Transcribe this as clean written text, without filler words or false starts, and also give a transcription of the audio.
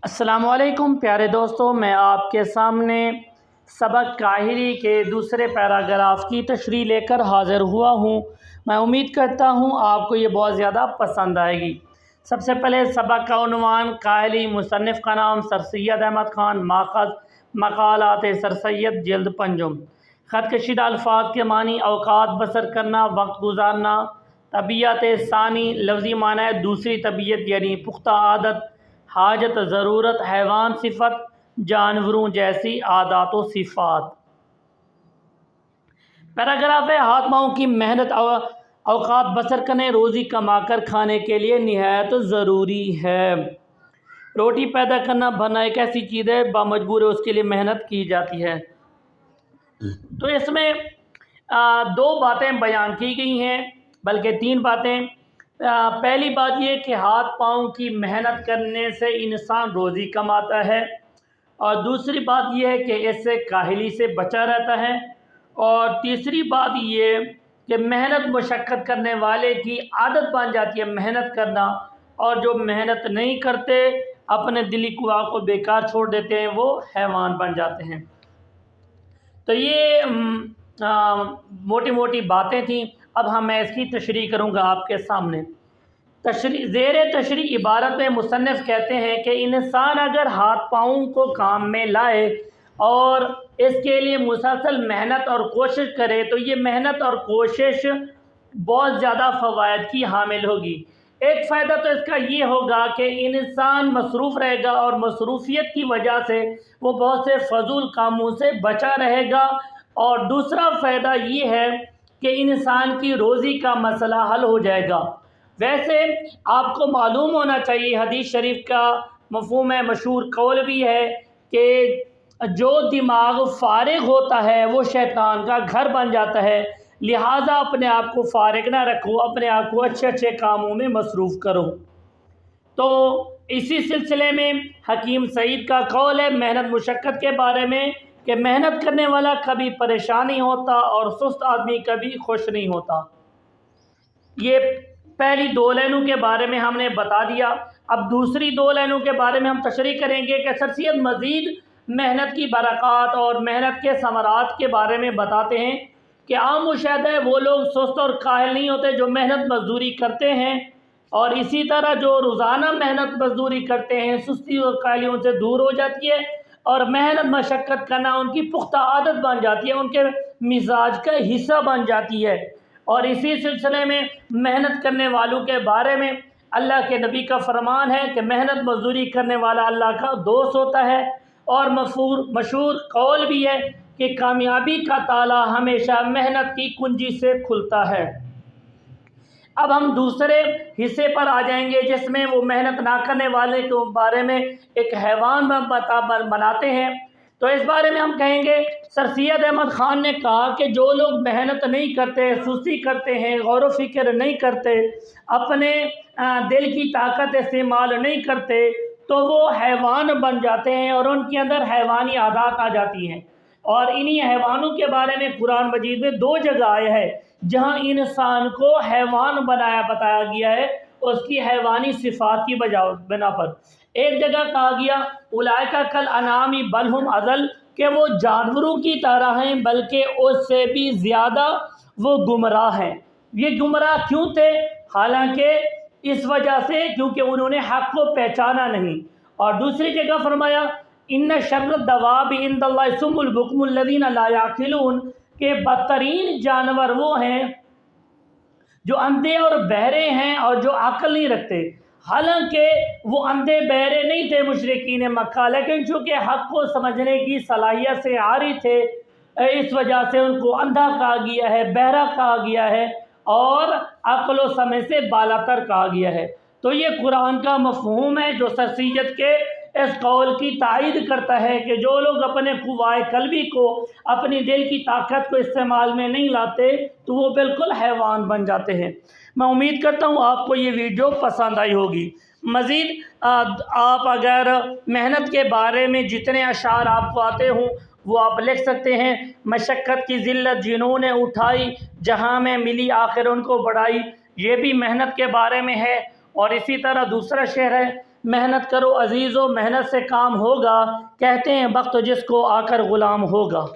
السلام علیکم پیارے دوستوں، میں آپ کے سامنے سبق کاہلی کے دوسرے پیراگراف کی تشریح لے کر حاضر ہوا ہوں۔ میں امید کرتا ہوں آپ کو یہ بہت زیادہ پسند آئے گی۔ سب سے پہلے سبق کا عنوان کاہلی، مصنف کا نام سر سید احمد خان، ماخذ مقالات سر سید، جلد پنجم۔ خط کشیدہ الفاظ کے معنی: اوقات بسر کرنا، وقت گزارنا۔ طبیعت ثانی لفظی معنی ہے دوسری طبیعت، یعنی پختہ عادت، حاجت، ضرورت، حیوان صفت، جانوروں جیسی عادات و صفات۔ پیراگراف ہے ہاتھ پاؤں کی محنت اوقات بسر کرنے، روزی کما کر کھانے کے لیے نہایت ضروری ہے۔ روٹی پیدا کرنا بھرنا ایک ایسی چیز ہے بامجبور اس کے لیے محنت کی جاتی ہے۔ تو اس میں دو باتیں بیان کی گئی ہیں، بلکہ تین باتیں۔ پہلی بات یہ کہ ہاتھ پاؤں کی محنت کرنے سے انسان روزی کماتا ہے، اور دوسری بات یہ ہے کہ اس سے کاہلی سے بچا رہتا ہے، اور تیسری بات یہ کہ محنت مشقت کرنے والے کی عادت بن جاتی ہے محنت کرنا، اور جو محنت نہیں کرتے اپنے دلی قوا کو بیکار چھوڑ دیتے ہیں وہ حیوان بن جاتے ہیں۔ تو یہ موٹی موٹی باتیں تھیں۔ اب میں اس کی تشریح کروں گا آپ کے سامنے۔ زیر تشریح عبارت میں مصنف کہتے ہیں کہ انسان اگر ہاتھ پاؤں کو کام میں لائے اور اس کے لیے مسلسل محنت اور کوشش کرے تو یہ محنت اور کوشش بہت زیادہ فوائد کی حامل ہوگی۔ ایک فائدہ تو اس کا یہ ہوگا کہ انسان مصروف رہے گا، اور مصروفیت کی وجہ سے وہ بہت سے فضول کاموں سے بچا رہے گا، اور دوسرا فائدہ یہ ہے کہ انسان کی روزی کا مسئلہ حل ہو جائے گا۔ ویسے آپ کو معلوم ہونا چاہیے، حدیث شریف کا مفہوم ہے، مشہور قول بھی ہے کہ جو دماغ فارغ ہوتا ہے وہ شیطان کا گھر بن جاتا ہے، لہٰذا اپنے آپ کو فارغ نہ رکھو، اپنے آپ کو اچھے اچھے کاموں میں مصروف کرو۔ تو اسی سلسلے میں حکیم سعید کا قول ہے محنت مشقت کے بارے میں کہ محنت کرنے والا کبھی پریشان نہیں ہوتا، اور سست آدمی کبھی خوش نہیں ہوتا۔ یہ پہلی دو لائنوں کے بارے میں ہم نے بتا دیا۔ اب دوسری دو لائنوں کے بارے میں ہم تشریح کریں گے کہ سر سید مزید محنت کی برکات اور محنت کے ثمرات کے بارے میں بتاتے ہیں کہ عام مشاہدہ ہے وہ لوگ سست اور کاہل نہیں ہوتے جو محنت مزدوری کرتے ہیں، اور اسی طرح جو روزانہ محنت مزدوری کرتے ہیں سستی اور کاہلی ان سے دور ہو جاتی ہے، اور محنت مشقت کرنا ان کی پختہ عادت بن جاتی ہے، ان کے مزاج کا حصہ بن جاتی ہے۔ اور اسی سلسلے میں محنت کرنے والوں کے بارے میں اللہ کے نبی کا فرمان ہے کہ محنت مزدوری کرنے والا اللہ کا دوست ہوتا ہے، اور مشہور قول بھی ہے کہ کامیابی کا تالا ہمیشہ محنت کی کنجی سے کھلتا ہے۔ اب ہم دوسرے حصے پر آ جائیں گے جس میں وہ محنت نہ کرنے والے کے بارے میں ایک حیوان بناتے ہیں۔ تو اس بارے میں ہم کہیں گے سر سید احمد خان نے کہا کہ جو لوگ محنت نہیں کرتے، سستی کرتے ہیں، غور و فکر نہیں کرتے، اپنے دل کی طاقت استعمال نہیں کرتے تو وہ حیوان بن جاتے ہیں، اور ان کے اندر حیوانی عادات آ جاتی ہیں۔ اور انہی حیوانوں کے بارے میں قرآن مجید میں دو جگہ آیا ہے جہاں انسان کو حیوان بتایا گیا ہے اس کی حیوانی صفات کی بنا پر۔ ایک جگہ کہا گیا اولئک کالانعام بل ھم اضل، کہ وہ جانوروں کی طرح ہیں بلکہ اس سے بھی زیادہ وہ گمراہ ہیں۔ یہ گمراہ کیوں تھے؟ حالانکہ اس وجہ سے کیونکہ انہوں نے حق کو پہچانا نہیں۔ اور دوسری جگہ فرمایا ان شر الدواب عند اللہ الصم البکم الذین لا یعقلون، کہ بدترین جانور وہ ہیں جو اندھے اور بہرے ہیں اور جو عقل نہیں رکھتے۔ حالانکہ وہ اندھے بہرے نہیں تھے مشرکین مکہ، لیکن چونکہ حق کو سمجھنے کی صلاحیت سے عاری تھے اس وجہ سے ان کو اندھا کہا گیا ہے، بہرا کہا گیا ہے، اور عقل و سمجھ سے بالاتر کہا گیا ہے۔ تو یہ قرآن کا مفہوم ہے جو سر سید کے اس قول کی تائید کرتا ہے کہ جو لوگ اپنے قوائے قلبی کو، اپنی دل کی طاقت کو استعمال میں نہیں لاتے تو وہ بالکل حیوان بن جاتے ہیں۔ میں امید کرتا ہوں آپ کو یہ ویڈیو پسند آئی ہوگی۔ مزید آپ اگر محنت کے بارے میں جتنے اشعار آپ کو آتے ہوں وہ آپ لکھ سکتے ہیں۔ مشقت کی ذلت جنہوں نے اٹھائی، جہاں میں ملی آخر ان کو بڑائی، یہ بھی محنت کے بارے میں ہے۔ اور اسی طرح دوسرا شعر ہے محنت کرو عزیزو محنت سے کام ہوگا، کہتے ہیں بخت جس کو آ کر غلام ہوگا۔